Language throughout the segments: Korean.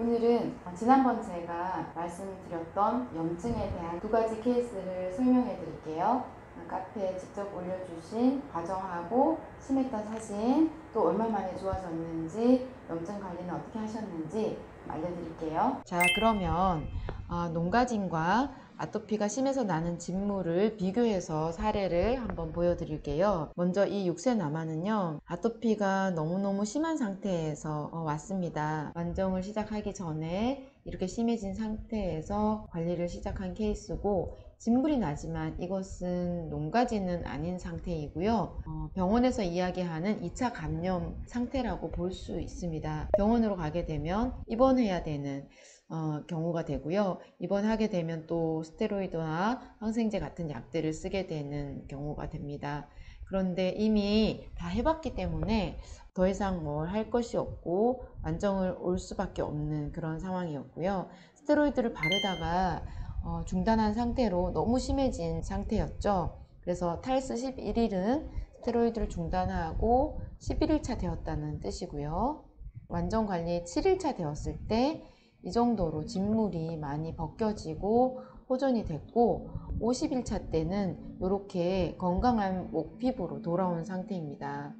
오늘은 지난번 제가 말씀드렸던 염증에 대한 두 가지 케이스를 설명해 드릴게요. 카페에 직접 올려주신 과정하고 심했던 사진, 또 얼마 만에 좋아졌는지, 염증 관리는 어떻게 하셨는지 알려드릴게요. 자, 그러면 농가진과 아토피가 심해서 나는 진물을 비교해서 사례를 한번 보여드릴게요. 먼저 이 6세남아는요, 아토피가 너무너무 심한 상태에서 왔습니다. 만정을 시작하기 전에 이렇게 심해진 상태에서 관리를 시작한 케이스고, 진물이 나지만 이것은 농가진은 아닌 상태이고요. 병원에서 이야기하는 2차 감염 상태라고 볼 수 있습니다. 병원으로 가게 되면 입원해야 되는 경우가 되고요. 입원하게 되면 또 스테로이드나 항생제 같은 약들을 쓰게 되는 경우가 됩니다. 그런데 이미 다 해봤기 때문에 더 이상 뭘 할 것이 없고 만정을 올 수밖에 없는 그런 상황이었고요. 스테로이드를 바르다가 중단한 상태로 너무 심해진 상태였죠. 그래서 탈스 11일은 스테로이드를 중단하고 11일차 되었다는 뜻이고요. 완전 관리 7일차 되었을 때 이 정도로 진물이 많이 벗겨지고 호전이 됐고, 50일차 때는 이렇게 건강한 목 피부로 돌아온 상태입니다.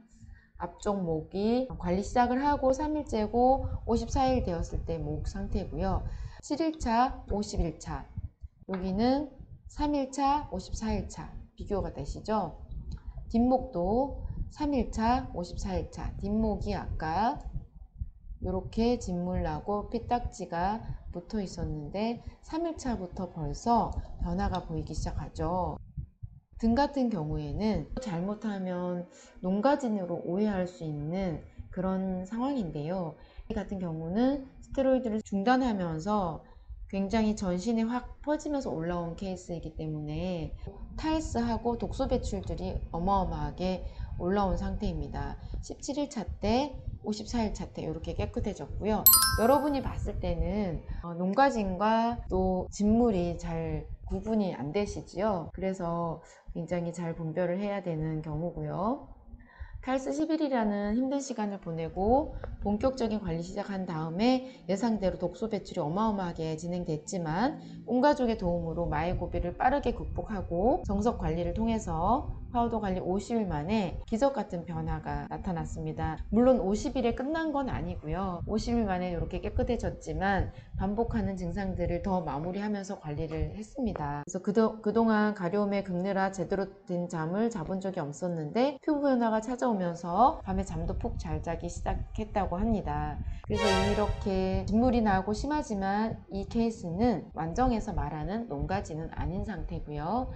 앞쪽 목이 관리 시작을 하고 3일째고 54일 되었을 때 목 상태고요. 7일차, 50일차, 여기는 3일차, 54일차 비교가 되시죠? 뒷목도 3일차, 54일차, 뒷목이 아까 이렇게 진물 나고 피딱지가 붙어 있었는데 3일차부터 벌써 변화가 보이기 시작하죠. 등 같은 경우에는 잘못하면 농가진으로 오해할 수 있는 그런 상황인데요. 이 같은 경우는 스테로이드를 중단하면서 굉장히 전신에 확 퍼지면서 올라온 케이스이기 때문에 탈스하고 독소 배출들이 어마어마하게 올라온 상태입니다. 17일차 때 54일차 때 이렇게 깨끗해졌고요. 여러분이 봤을 때는 농가진과 또 진물이 잘 구분이 안 되시지요. 그래서 굉장히 잘 분별을 해야 되는 경우고요. 탈스 10일이라는 힘든 시간을 보내고 본격적인 관리 시작한 다음에 예상대로 독소 배출이 어마어마하게 진행됐지만 온 가족의 도움으로 마이고비를 빠르게 극복하고 정석 관리를 통해서 파우더 관리 50일 만에 기적 같은 변화가 나타났습니다. 물론 50일에 끝난 건 아니고요. 50일 만에 이렇게 깨끗해졌지만 반복하는 증상들을 더 마무리하면서 관리를 했습니다. 그래서 그동안 가려움에 긁느라 제대로 된 잠을 자본 적이 없었는데 피부 변화가 찾아오면서 밤에 잠도 푹 잘 자기 시작했다고 합니다. 그래서 이렇게 진물이 나고 심하지만 이 케이스는 완정에서 말하는 농가진은 아닌 상태고요.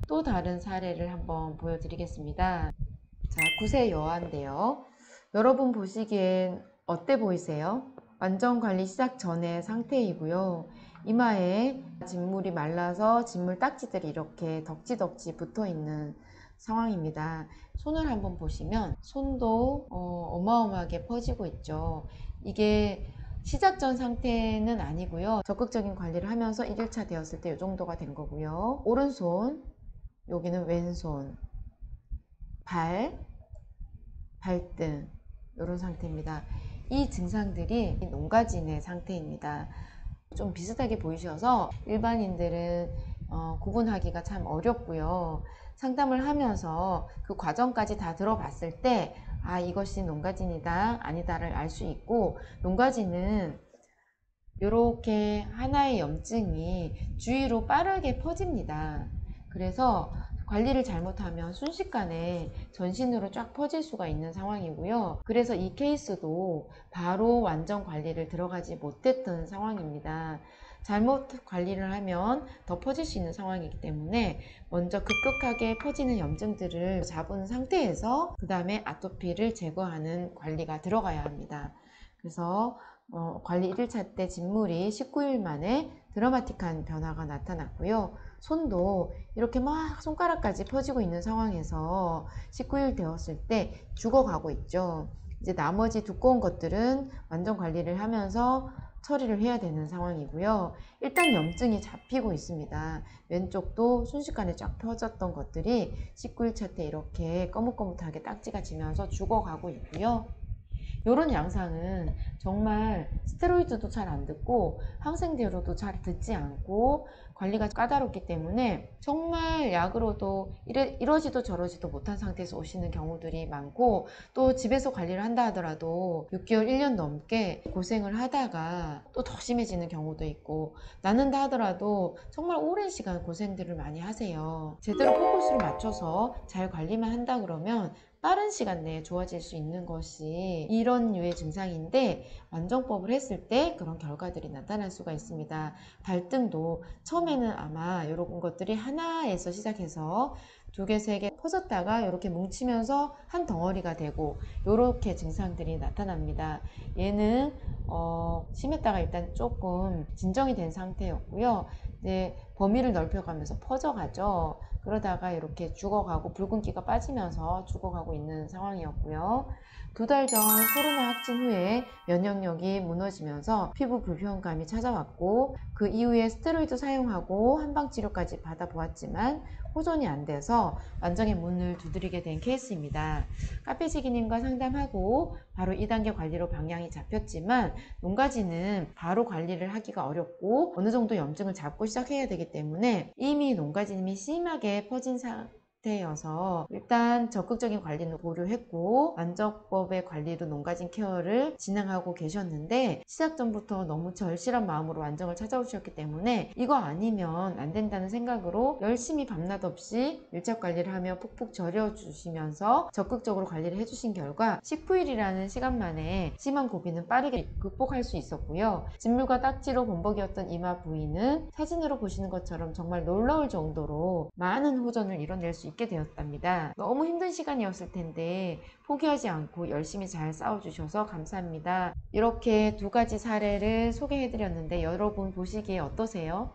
또 다른 사례를 한번 보여드리겠습니다. 자, 9세 여아인데요. 여러분 보시기엔 어때 보이세요? 완전 관리 시작 전의 상태이고요. 이마에 진물이 말라서 진물 딱지들이 이렇게 덕지덕지 붙어 있는 상황입니다. 손을 한번 보시면 손도 어마어마하게 퍼지고 있죠. 이게 시작 전 상태는 아니고요. 적극적인 관리를 하면서 1일차 되었을 때 이 정도가 된 거고요. 오른손, 여기는 왼손, 발등 이런 상태입니다. 이 증상들이 농가진의 상태입니다. 좀 비슷하게 보이셔서 일반인들은 구분하기가 참 어렵고요. 상담을 하면서 그 과정까지 다 들어봤을 때 이것이 농가진이다 아니다를 알 수 있고, 농가진은 이렇게 하나의 염증이 주위로 빠르게 퍼집니다. 그래서 관리를 잘못하면 순식간에 전신으로 쫙 퍼질 수가 있는 상황이고요. 그래서 이 케이스도 바로 완전 관리를 들어가지 못했던 상황입니다. 잘못 관리를 하면 더 퍼질 수 있는 상황이기 때문에 먼저 급격하게 퍼지는 염증들을 잡은 상태에서 그 다음에 아토피를 제거하는 관리가 들어가야 합니다. 그래서 관리 1일차 때 진물이 19일 만에 드라마틱한 변화가 나타났고요. 손도 이렇게 막 손가락까지 퍼지고 있는 상황에서 19일 되었을 때 죽어가고 있죠. 이제 나머지 두꺼운 것들은 완전 관리를 하면서 처리를 해야 되는 상황이고요. 일단 염증이 잡히고 있습니다. 왼쪽도 순식간에 쫙 펴졌던 것들이 19일차 때 이렇게 거뭇거뭇하게 딱지가 지면서 죽어가고 있고요. 이런 양상은 정말 스테로이드도 잘 안 듣고 항생제로도 잘 듣지 않고 관리가 까다롭기 때문에 정말 약으로도 이러지도 저러지도 못한 상태에서 오시는 경우들이 많고, 또 집에서 관리를 한다 하더라도 6개월 1년 넘게 고생을 하다가 또 더 심해지는 경우도 있고, 낫는다 하더라도 정말 오랜 시간 고생들을 많이 하세요. 제대로 포커스를 맞춰서 잘 관리만 한다 그러면 빠른 시간 내에 좋아질 수 있는 것이 이런 류의 증상인데, 완정법을 했을 때 그런 결과들이 나타날 수가 있습니다. 발등도 처음에는 아마 이런 것들이 하나에서 시작해서 두 개, 세 개 퍼졌다가 이렇게 뭉치면서 한 덩어리가 되고 이렇게 증상들이 나타납니다. 얘는 심했다가 일단 조금 진정이 된 상태였고요. 이제 범위를 넓혀가면서 퍼져가죠. 그러다가 이렇게 죽어가고 붉은기가 빠지면서 죽어가고 있는 상황이었고요. 2달 전 코로나 확진 후에 면역력이 무너지면서 피부 불편감이 찾아왔고, 그 이후에 스테로이드 사용하고 한방치료까지 받아보았지만 호전이 안 돼서 완정의 문을 두드리게 된 케이스입니다. 카페지기님과 상담하고 바로 2단계 관리로 방향이 잡혔지만, 농가지는 바로 관리를 하기가 어렵고 어느 정도 염증을 잡고 시작해야 되기 때문에 이미 농가지님이 심하게 퍼진 상태여서 일단 적극적인 관리는 보류했고 완정법의 관리로 농가진 케어를 진행하고 계셨는데, 시작 전부터 너무 절실한 마음으로 완정을 찾아오셨기 때문에 이거 아니면 안 된다는 생각으로 열심히 밤낮 없이 밀접 관리를 하며 푹푹 절여주시면서 적극적으로 관리를 해주신 결과 19일이라는 시간 만에 심한 고비는 빠르게 극복할 수 있었고요. 진물과 딱지로 범벅이었던 이마 부위는 사진으로 보시는 것처럼 정말 놀라울 정도로 많은 호전을 이뤄낼 수 있게 되었답니다. 너무 힘든 시간이었을 텐데 포기하지 않고 열심히 잘 싸워주셔서 감사합니다. 이렇게 2가지 사례를 소개해드렸는데 여러분 보시기에 어떠세요?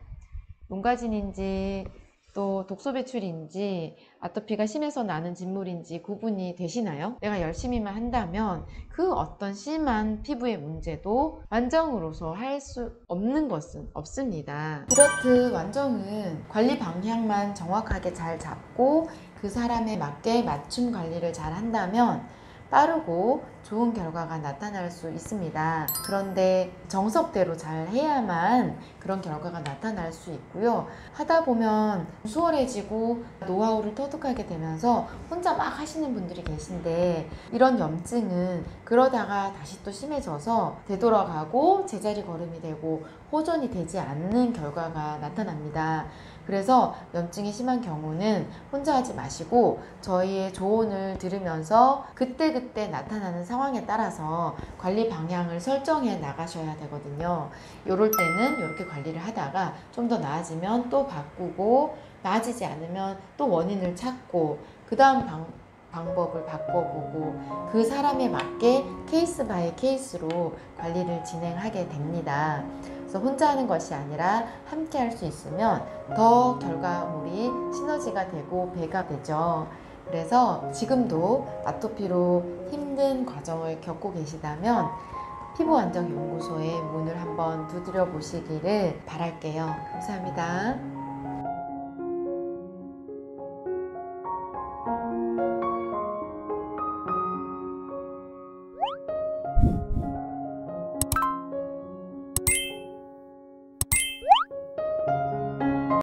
농가진인지 또 독소 배출인지 아토피가 심해서 나는 진물인지 구분이 되시나요? 내가 열심히만 한다면 그 어떤 심한 피부의 문제도 완정으로서 할 수 없는 것은 없습니다. 그렇듯 완정은 관리 방향만 정확하게 잘 잡고 그 사람에 맞게 맞춤 관리를 잘 한다면 빠르고 좋은 결과가 나타날 수 있습니다. 그런데 정석대로 잘 해야만 그런 결과가 나타날 수 있고요. 하다 보면 수월해지고 노하우를 터득하게 되면서 혼자 막 하시는 분들이 계신데, 이런 염증은 그러다가 다시 또 심해져서 되돌아가고 제자리 걸음이 되고 호전이 되지 않는 결과가 나타납니다. 그래서 염증이 심한 경우는 혼자 하지 마시고 저희의 조언을 들으면서 그때그때 나타나는 상황에 따라서 관리 방향을 설정해 나가셔야 되거든요. 이럴 때는 이렇게 관리를 하다가 좀 더 나아지면 또 바꾸고, 나아지지 않으면 또 원인을 찾고 그 다음 방법을 바꿔보고 그 사람에 맞게 케이스 바이 케이스로 관리를 진행하게 됩니다. 그래서 혼자 하는 것이 아니라 함께 할 수 있으면 더 결과물이 시너지가 되고 배가 되죠. 그래서 지금도 아토피로 힘든 과정을 겪고 계시다면 피부안정연구소의 문을 한번 두드려 보시기를 바랄게요. 감사합니다.